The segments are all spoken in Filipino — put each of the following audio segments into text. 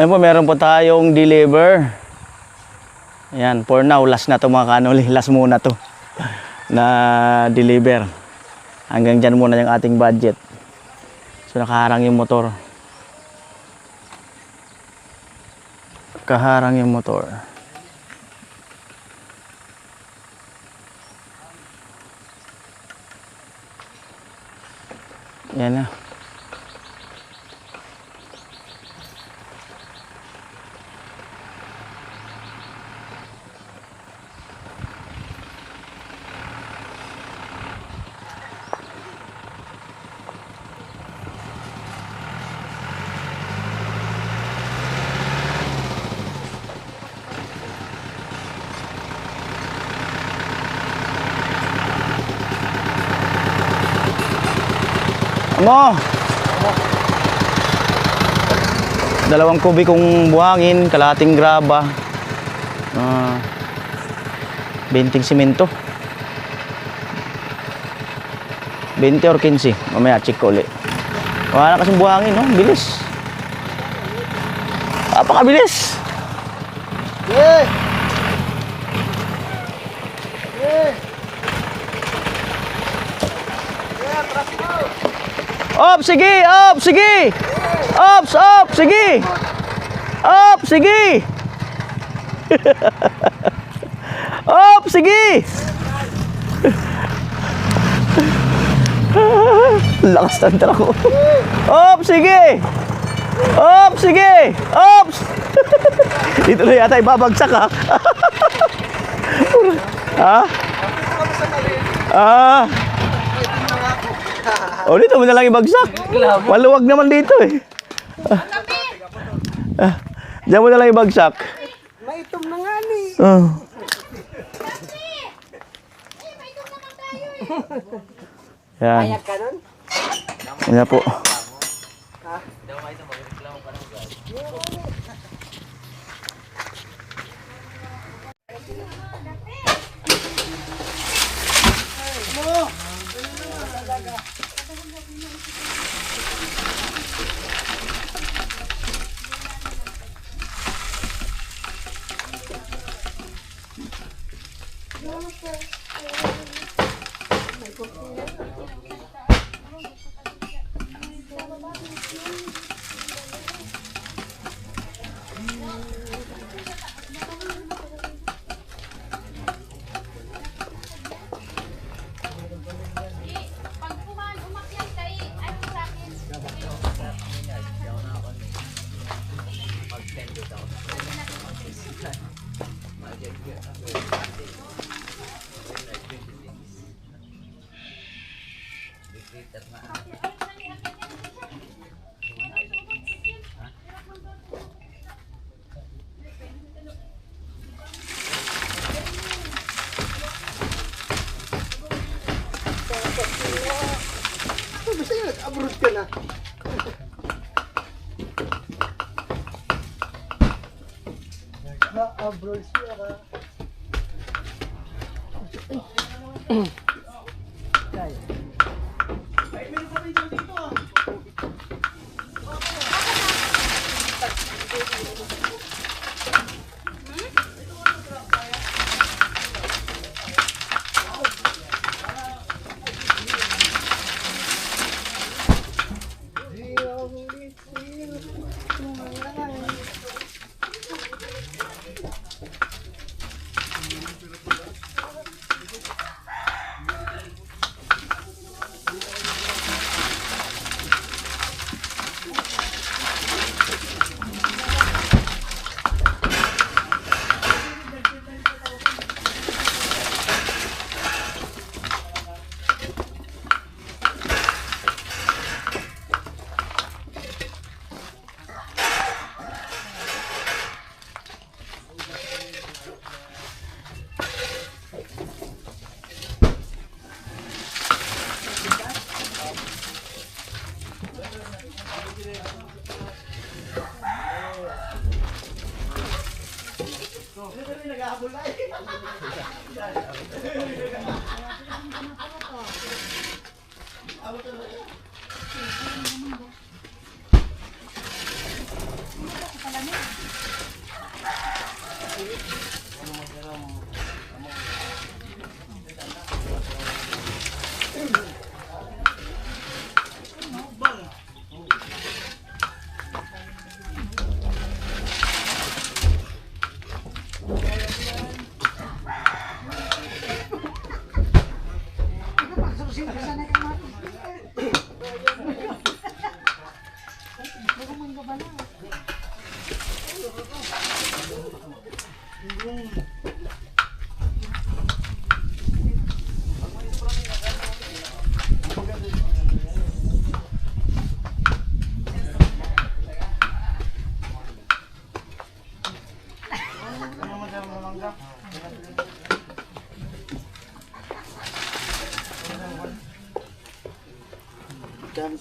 Ayun po, meron po tayong deliver. Ayan, for now, last na to mga kanuli. Last muna to na deliver. Hanggang dyan muna yung ating budget. So, nakaharang yung motor. Kaharang yung motor. Yan na. Mo. 2 kubikong buhangin, kalahating graba. 20 simento. 20 or 15. Mamaya check ko ulit. Wala na kasing buhangin, no? Bilis. Napakabilis. Yeah. Yeah. Yeah, traffic. Op, sige! Op, sige! Ops, op, sige! Op, sige! Op, sige! Lakas ng truck ko. Op, sige! Op, sige! Ops! Dito na yata ibabagsak, ha? Ha? Ah! O, dito mo na lang ibagsak. Maluwag naman dito, eh. Diyan mo na lang ibagsak. Maitom na nga ni. Yan. Ayak ka nun? Yan po. Basta yun, abroad ka na. Na-abroad siya ka.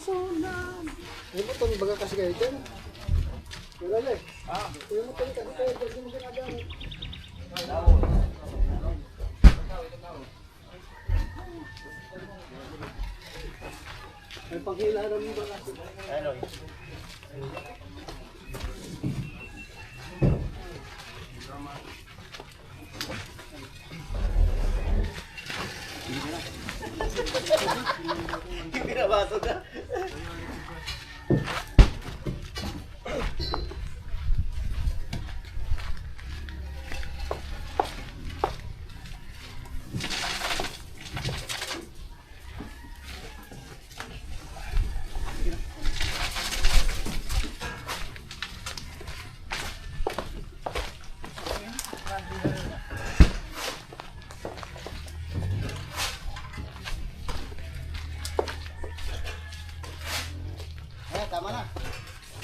susunan. May butong baga kasi kayo dyan. Wala na eh. May butong kasi kayo dyan. Hindi mo ginagamit. May panghilaran mo ba kasi?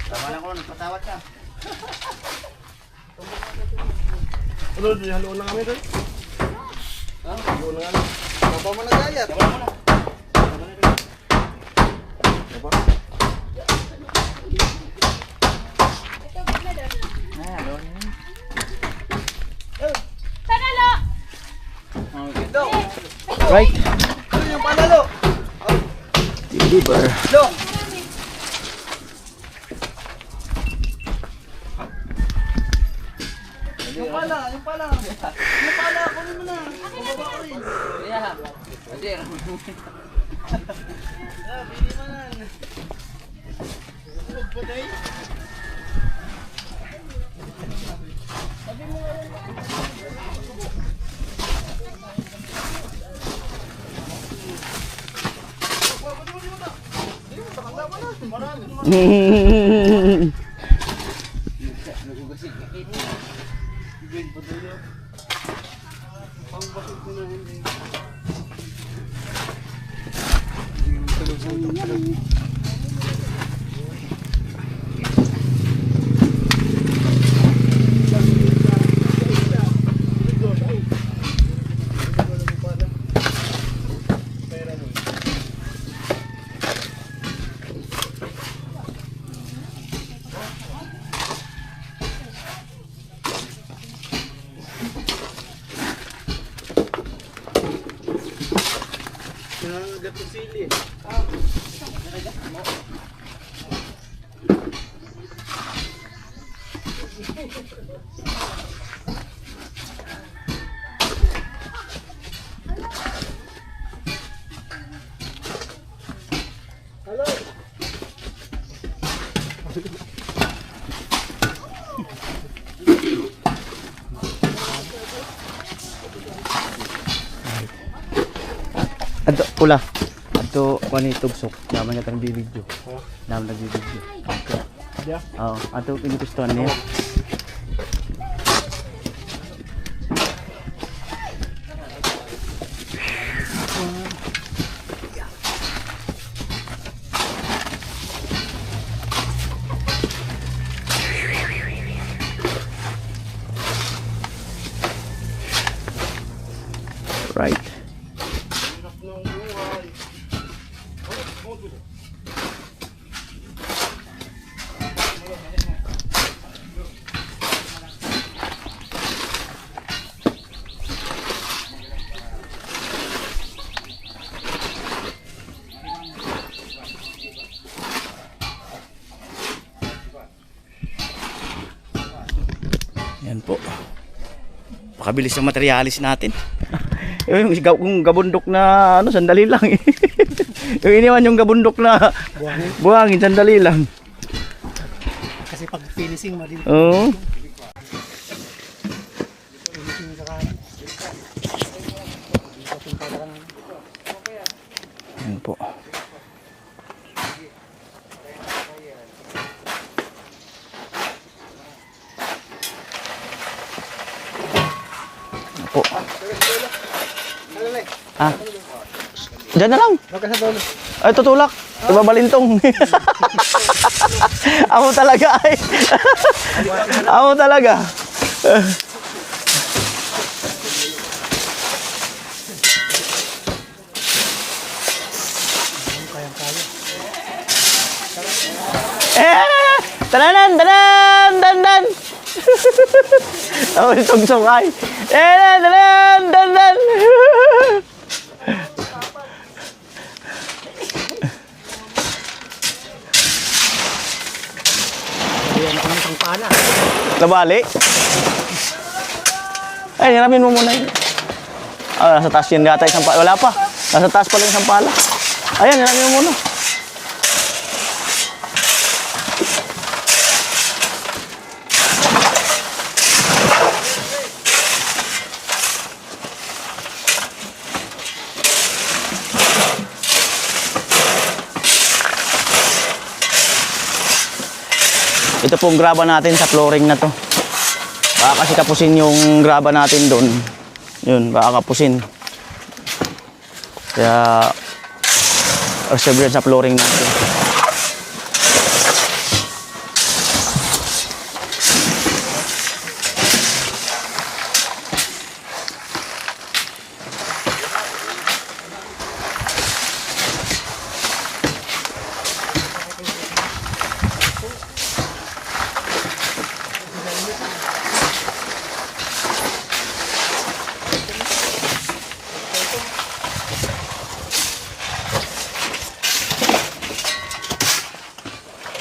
Tama na ko, nagpatawad ka. Ano, haluan na kami doon? Ha? Haluan na kami. Baba mo na gayat. Tama na. Baba. Panalo! Right. Ano yung panalo? Deliver. Lo! Yung pala, yung pala. Yung pala, kunin mo na. Baba ko rin. Bili mo na. Putay. Nangangagat ng sili. Hello. Ato, pula. Ato, kani tugsok. Naman nga tayong bibidyo. Naman nagbibidyo. Okay. Yeah. Oo, ato pinutustuhan niya. Right. Yan po. Pakabilis ang materialis natin. Yung gabundok na ano, sandali lang eh. Yung iniwan yung gabundok na buhangin, sandali lang. Kasi pag finishing mo din. Oo. Finishing sa kanan. Yan po. Yan po. Ano na eh? Ah. Diyan na lang. Baka sa dulo. Ay, tutulak. Ibabalintong. Amo talaga ay. Amo talaga. Kayang kaya. Tananan, tanan, dandan. Oh, tugsong ay. Tanan, tanan, dandan. Ayan ako ng pangpana. Nabali. Ay, hiramin mo muna yun. Ah, nasa taas yun yata isang pala. Wala pa. Nasa taas pala isang pala. Ayan, hiramin mo muna. Ito pong graba natin sa flooring na to. Baka kasi kapusin yung graba natin doon. Yun, baka kapusin. Kaya reserve yan sa flooring natin.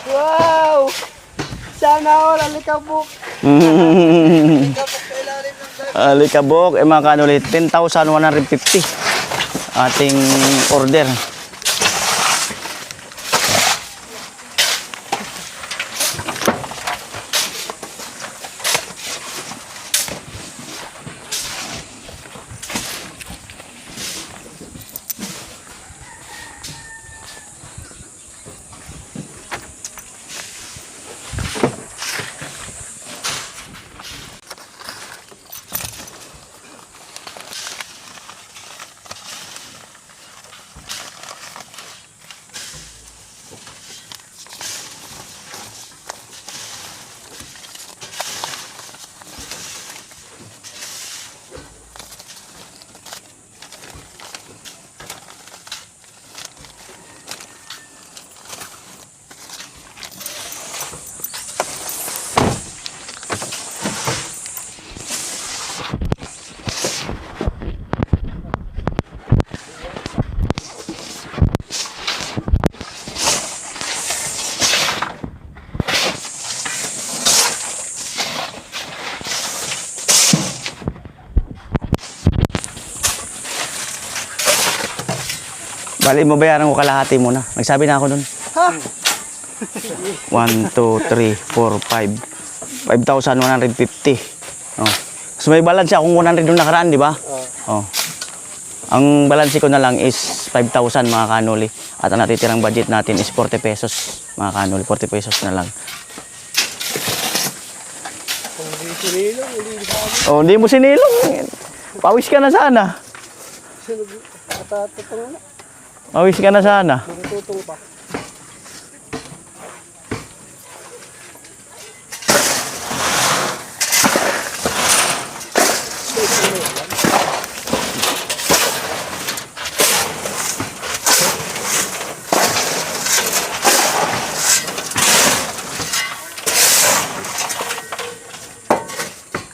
Wow! Sana all, alikabok. Alikabok, mga kanulit, 10,150 ating order. Bali mo bayaran ko kalahati muna. Nagsabi na ako dun. Ha? 1, 2, 3, 4, 5. 5,150. Oh. So may balance akong 100 nung nakaraan, di ba? Oh. Ang balance ko na lang is 5,000 mga kanuli. At ang natitirang budget natin is 40 pesos mga kanuli. 40 pesos na lang. Kung hindi sinilong, hindi sabi. Oh, hindi mo sinilong. Pawis ka na sana. Katatotong na. Pawis ka na sana. Natutong pa.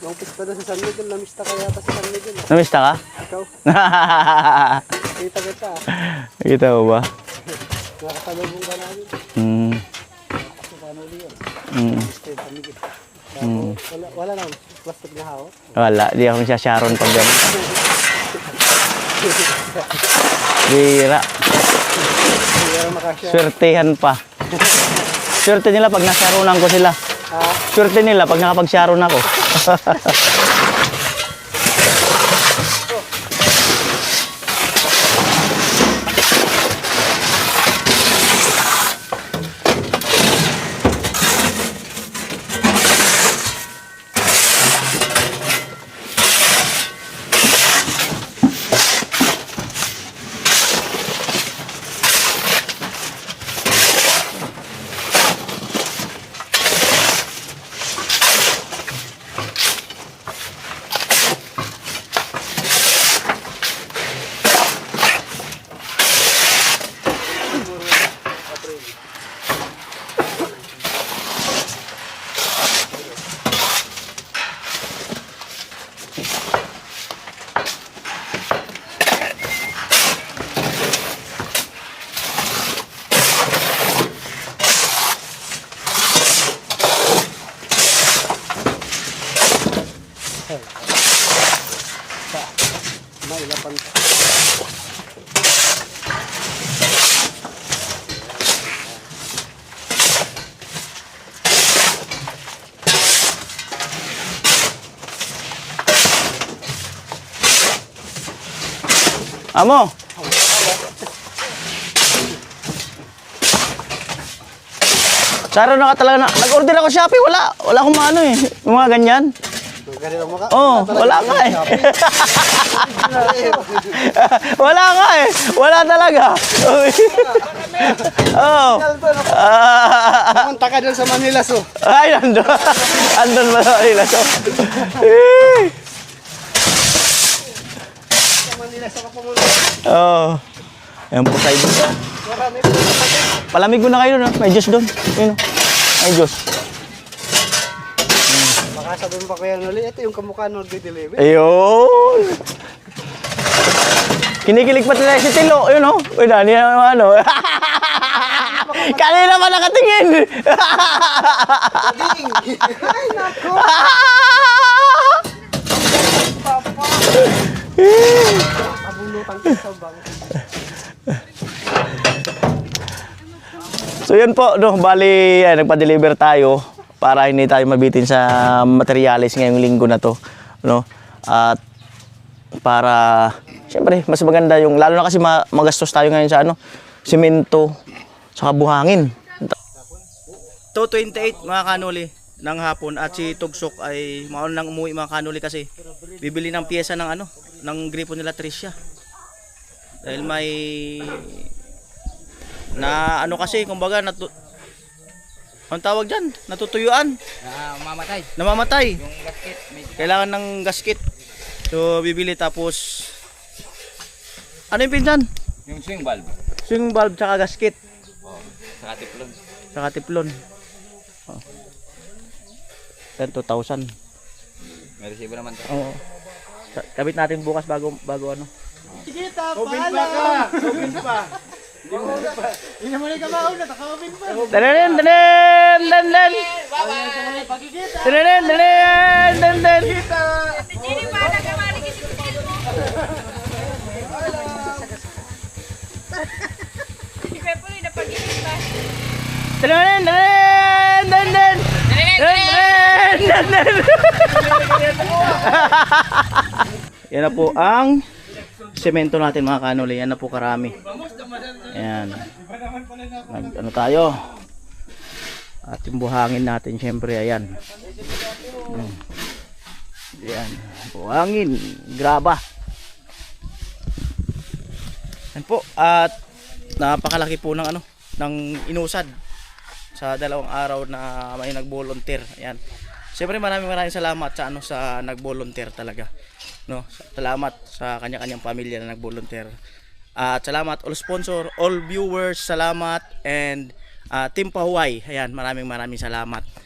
Nung pista na sa San Miguel, namista ka yata sa San Miguel. Namista ka? Ikaw, kita. Kita mo ba? Nakasalubong ka namin. Hmm. Kasi paano yun? Hmm. Stay San Miguel. Hmm. Wala lang, plastic na hao. Wala, di ako siya Sharon pag gano'n. Bira. Hindi ka makasya. Swertehan pa. Swerte nila pag nasyaronan ko sila. Swerte nila pag nakapag-sharon ako. Mailapan. Amo. Saro na ka talaga na. Nag-order ako Shopee, wala. Wala akong maano eh. Yung mga ganyan. Ganito mo ka? Oh, wala nga eh. Wala nga eh. Wala talaga. Oh. Pumunta ka dun sa Manila, so. Ay, nandun. Andun ba sa nila? So. Eh. Sa Manila, sa kapumunta. Oh. Ayan po tayo dun. Marami pa na pati. Palamig mo na kayo dun. May juice dun. Yun, oh. May juice. Baka sabihin pa kaya nuli, ito yung kamukha nung di-deliver. Ayun. Kinikilig pa talaga si Tilo. Ayun, oh. Uy, Dani, ano. Kanina pa nakatingin. Ay, naku! Papa! Abulutan ka sa bang. So yun po, no, bali nagpa-deliver tayo para hindi tayo mabitin sa materials ngayong linggo na to, no? At para syempre mas maganda yung lalo na kasi magastos tayo ngayon sa ano, simento saka buhangin. 2:28 mga kanuli ng hapon at si Tugsok ay mauna nang umuwi mga kanuli kasi bibili ng piyesa ng ano, ng gripo nila Tricia. Dahil may na ano kasi kumbaga ang tawag diyan, natutuyuan, namamatay. Yung gasket, may Kailangan ng gasket. So bibili tapos ano yung pinsan? yung swing valve. Swing valve tsaka gasket, Saka tiplon. tsaka tiplon. Oh. 2,000. May receiver naman to. Oo. Kabit natin bukas bago ano. Sige, pala! Obin pa! Hindi mo na ka mauna, naka-obin pa! Danen danen danen. Danen danen danen. Jadi mana kemari kita mo? Di ba po na pag-iba? Danen danen danen. Danen danen. Yan na po ang semento natin mga kanuli. Yan na po karami. Ayan. Ano tayo? At yung buhangin natin syempre ayan. Ayan. Buhangin. Graba. Yan po. At napakalaki po ng ano, ng inusad sa 2 araw na may nag-volunteer. Ayan. Siyempre maraming salamat sa ano sa nag-volunteer talaga. No, salamat sa kanya-kanyang pamilya na nag-volunteer. At salamat all sponsor, all viewers, salamat and Team Pahuway. Ayan, maraming salamat.